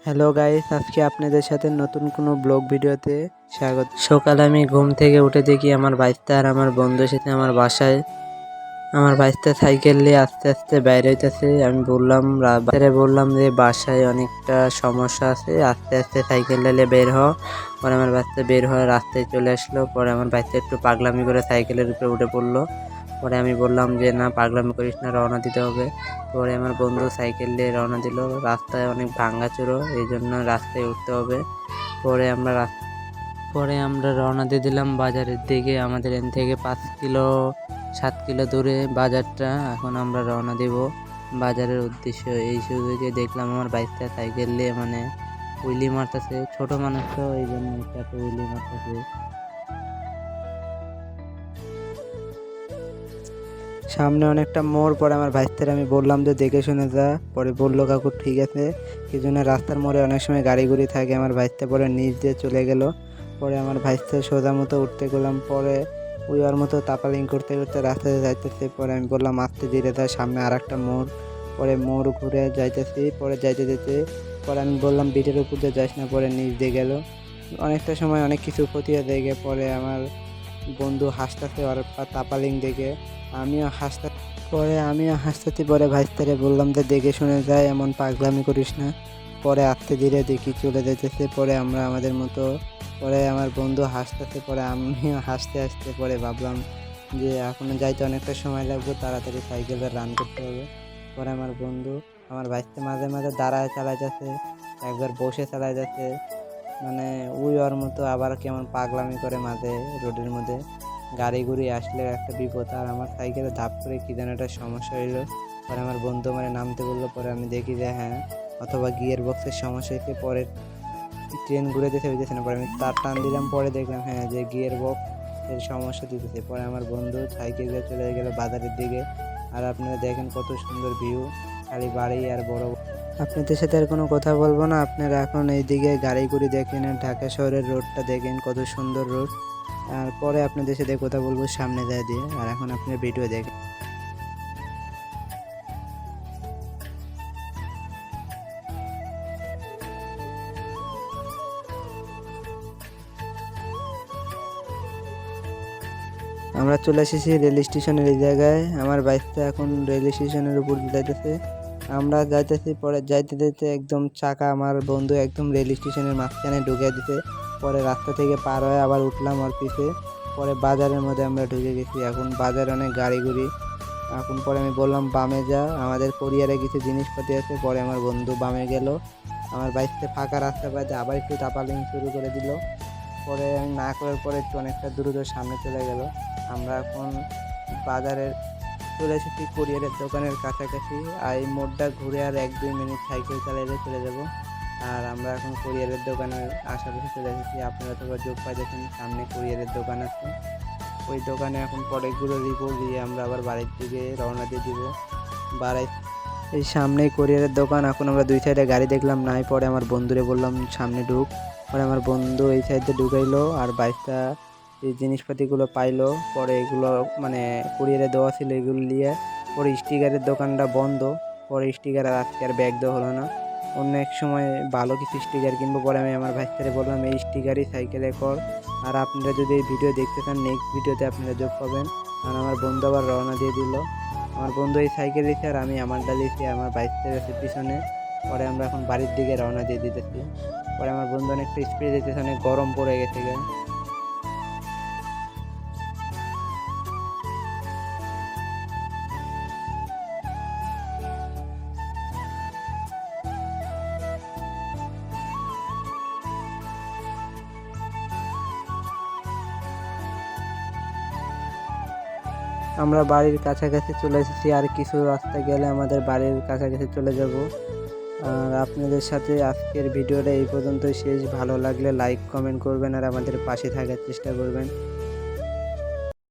Hello guys, আজকে আপনাদের সাথে নতুন কোনো ব্লগ ভিডিওতে স্বাগত। সকালে আমি ঘুম থেকে উঠে দেখি আমার ভাইস্তা আর আমার বন্ধু এসেছে আমার বাসায়। আমার ভাইস্তা সাইকেল নিয়ে আস্তে আস্তে বাইরে হইতেছে। আমি বললাম যে বাসায় অনেকটা সমস্যা আছে, আস্তে আস্তে সাইকেল নিয়ে বের হ। পরে আমার বাচ্চা বের হয়ে রাস্তায় চলে আসলো। পরে আমার বাচ্চা একটু পাগলামি করে সাইকেলের উপরে উঠে পড়লো। পরে আমি বললাম যে না, পাগলামি করিস না, রওনা দিতে হবে। পরে আমার বন্ধু সাইকেল নিয়ে রওনা দিল। রাস্তায় অনেক ভাঙাচোরা, এই জন্য রাস্তায় উঠতে হবে। পরে আমরা রওনা দিয়ে দিলাম বাজারের দিকে। আমাদের এখান থেকে 5-7 কিলো দূরে বাজারটা। এখন আমরা রওনা দেব বাজারের উদ্দেশ্য। এই সুযোগে দেখলাম আমার বাইকটা সাইকেল নিয়ে উইলি মারতেছে। ছোট মানুষ তো, এই জন্য একটা উইলি মারতেছে। সামনে অনেকটা মোড়। পরে আমার ভাইস্তার আমি বললাম যে দেখে শুনে যা। পরে বললো কাকু ঠিক আছে। এই জন্য রাস্তার মোড়ে অনেক সময় গাড়ি গুড়ি থাকে। আমার ভাইস্তা পরে নিচ দিয়ে চলে গেল। পরে আমার ভাইস্তা সোজা মতো উঠতে গেলাম। পরে ওর মতো তাপালিং করতে করতে রাস্তায় যাইতেছে। পরে আমি বললাম আস্তে ধীরে যা, সামনে আর একটা মোড়। পরে মোড় ঘুরে যাইতেছি। পরে যাইতে যেতে পরে আমি বললাম বিটের উপর দিয়ে যাইস না। পরে নিচ দিয়ে গেল। অনেকটা সময় অনেক কিছু ক্ষতি হয়ে যায়। পরে আমার বন্ধু হাসতেছে আর তাপালিং দেখে। আমিও হাসতেছি। পরে ভাইস্তারে বললাম যে দেখে শুনে যায়, এমন পাগলামি করিস না। পরে আস্তে ধীরে দেখি চলে যেতেছে। পরে আমরা আমাদের মতো। পরে আমার বন্ধু হাসতেছে। পরে আমিও হাসতে হাসতে পরে ভাবলাম যে এখনো যাইতে অনেকটা সময় লাগবে, তাড়াতাড়ি সাইকেলে রান করতে হবে। পরে আমার ভাইস্তা মাঝে মাঝে দাঁড়ায় চালাই যাচ্ছে, একবার বসে চালাই যাচ্ছে। ওর মতো আবার কেমন পাগলামি করে মাঝে রোডের মধ্যে। গাড়ি গুড়ি আসলে একটা বিপদ। আর আমার সাইকেলে ধাপ করে কি যেন একটা সমস্যা হইলো। পরে আমার বন্ধু নামতে বললো। পরে আমি দেখি যে হ্যাঁ, অথবা গিয়ার বক্সের সমস্যা হয়েছে। পরে ট্রেন ঘুরে হইতেছে না। পরে আমি তার টান দিলাম। পরে দেখলাম হ্যাঁ, যে গিয়ার বক্স এর সমস্যা দিতেছে। পরে আমার বন্ধু সাইকেল দিয়ে চলে গেল বাজারের দিকে। আর আপনারা দেখেন কত সুন্দর ভিউ, খালি বাড়ি আর বড়। আপনাদের সাথে আর কোনো কথা বলবো না। আপনারা এখন এইদিকে গাড়ি গুড়ি দেখেন আর ঢাকা শহরের রোডটা দেখেন, কত সুন্দর রোড। আর পরে আপনাদের সাথে কথা বলবো সামনে যায় দিয়ে। আর এখন আপনার ভিডিও দেখেন। আমরা চলে এসেছি রেল স্টেশনের এই জায়গায়। আমার বাইকটা এখন রেল স্টেশনের উপর যাইতেছে। আমরা যাইতেছি। পরে যাইতে যেতে একদম চাকা আমার বন্ধু একদম রেল স্টেশনের মাঝখানে ঢুকে দিতে। পরে রাস্তা থেকে পার হয়ে আবার উঠলাম ওর পিছে। পরে বাজারের মধ্যে আমরা ঢুকে গেছি। এখন বাজারে অনেক গাড়ি গুড়ি। এখন পরে আমি বললাম বামে যা, আমাদের কোরিয়ারে কিছু জিনিসপাতি আছে। পরে আমার বন্ধু বামে গেল। আমার বাইকতে ফাঁকা রাস্তা পাইতে আবার একটু তাপালিং শুরু করে দিল। পরে আমি না করার পরে একটু অনেকটা দ্রুত সামনে চলে গেল। আমরা এখন বাজারের চলে এসেছি কোরিয়ারের দোকানের কাছাকাছি। আর এই মোড়টা ঘুরে আর 1-2 মিনিট সাইকেল চালাইলে চলে যাব। আর আমরা এখন কোরিয়ারের দোকানের আশেপাশে চলে এসেছি। আপনারা তো যোগ পাই দেখেন, সামনে কোরিয়ারের দোকান আছে। ওই দোকানে এখন পরে ঘুরে রিপোর্ট দিয়ে আমরা আবার বাড়ির দিকে রওনা দিয়ে দিব। এই সামনেই কোরিয়ারের দোকান। এখন আমরা দুই সাইডে গাড়ি দেখলাম নাই। পরে আমার বন্ধুরে বললাম সামনে ঢুক। পরে আমার বন্ধু এই সাইডে ঢুকাইলো আর বাইকটা এই জিনিসপাতিগুলো পাইলো। পরে এগুলো কুরিয়ারে দেওয়া ছিল, এগুলো নিয়ে পরে স্টিকারের দোকানটা বন্ধ। পরে স্টিকার আর আজকে আর ব্যাগ দেওয়া হলো না। অন্য এক সময় ভালো কিছু স্টিকার কিনবো। পরে আমি আমার ভাইস্তারে বললাম এই স্টিকারই সাইকেলে কর। আর আপনারা যদি এই ভিডিও দেখতে চান, নেক্সট ভিডিওতে আপনারা যোগ পাবেন। আর আমার বন্ধু আবার রওনা দিয়ে দিল। আমার বন্ধু এই সাইকেল দিচ্ছে আর আমি আমারটা দিচ্ছি, আমার বাইস্তার আছে পিছনে। পরে আমরা এখন বাড়ির দিকে রওনা দিয়ে দিতেছি। পরে আমার বন্ধু অনেকটা স্পিড দিতেছে, অনেক গরম পড়ে গেছে। আমরা বাড়ির কাছাকাছি চলে এসেছি। আর কিছু রাস্তা গেলে আমাদের বাড়ির কাছাকাছি চলে যাব। আর আপনাদের সাথে আজকের ভিডিওটা এই পর্যন্তই শেষ। ভালো লাগলে লাইক কমেন্ট করবেন আর আমাদের পাশে থাকার চেষ্টা করবেন।